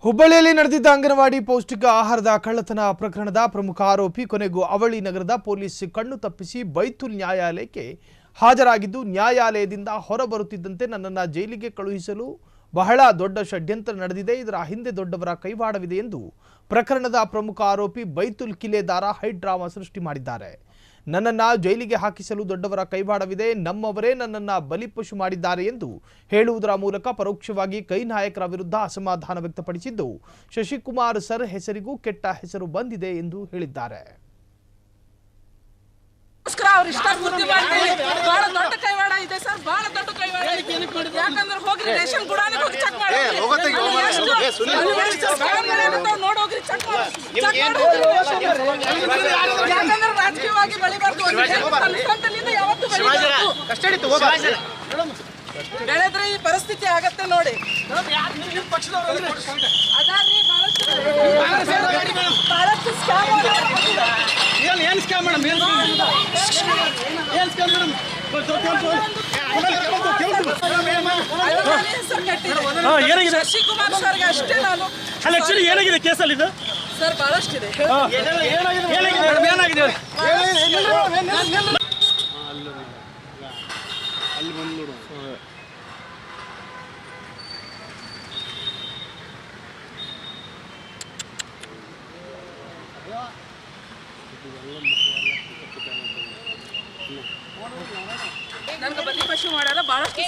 ಹುಬ್ಬಳ್ಳಿಯಲ್ಲಿ ನಡೆದಿದ್ದ ಅಂಗನವಾಡಿ ಪೌಷ್ಟಿಕ ಆಹಾರದ ಕಳ್ಳತನ ಪ್ರಕರಣದ ಪ್ರಮುಖ ಆರೋಪಿ ಕೊನೆಗೂ ಅವಳಿ ನಗರದ ಪೊಲೀಸ್ ಕಣ್ಣು ತಪ್ಪಿಸಿ ಬೈತುಲ್ ನ್ಯಾಯಾಲಯಕ್ಕೆ ಹಾಜರಾಗಿದ್ದು, ನ್ಯಾಯಾಲಯದಿಂದ ಹೊರಬರುತ್ತಿದ್ದಂತೆ ನನ್ನನ್ನು ಜೈಲಿಗೆ ಕಳುಹಿಸಲು ಬಹಳ ದೊಡ್ಡ ಷಡ್ಯಂತ್ರ ನಡೆದಿದೆ, ಇದರ ಹಿಂದೆ ದೊಡ್ಡವರ ಕೈವಾಡವಿದೆ ಎಂದು ಪ್ರಕರಣದ ಪ್ರಮುಖ ಆರೋಪಿ ಬೈತುಲ್ ಕಿಲೇದಾರ ಹೈಡ್ರಾಮಾ ಸೃಷ್ಟಿ ಮಾಡಿದ್ದಾರೆ. ನನ್ನನ್ನು ಜೈಲಿಗೆ ಹಾಕಿಸಲು ದೊಡ್ಡವರ ಕೈವಾಡವಿದೆ, ನಮ್ಮವರೇ ನನ್ನನ್ನು ಬಲಿಪಶು ಮಾಡಿದ್ದಾರೆ ಎಂದು ಹೇಳುವುದರ ಮೂಲಕ ಪರೋಕ್ಷವಾಗಿ ಕೈ ನಾಯಕರ ವಿರುದ್ಧ ಅಸಮಾಧಾನ ವ್ಯಕ್ತಪಡಿಸಿದ್ದು, ಶಶಿಕುಮಾರ್ ಸರ್ ಹೆಸರಿಗೂ ಕೆಟ್ಟ ಹೆಸರು ಬಂದಿದೆ ಎಂದು ಹೇಳಿದ್ದಾರೆ. ಬೆಳೆದ್ರೆ ಈ ಪರಿಸ್ಥಿತಿ ಆಗತ್ತೆ ನೋಡಿ. ಶಶಿಕುಮಾರ್ ಸರ್ಗೆ ಅಷ್ಟೇ ನಾನು ಏನಾಗಿದೆ ಕೇಸಲ್ಲಿ ಇದು ಸರ್ ಬಹಳಷ್ಟಿದೆ. ನನಗೆ ಬಲಿಪಶು ಮಾಡಲ್ಲ ಬಹಳಷ್ಟು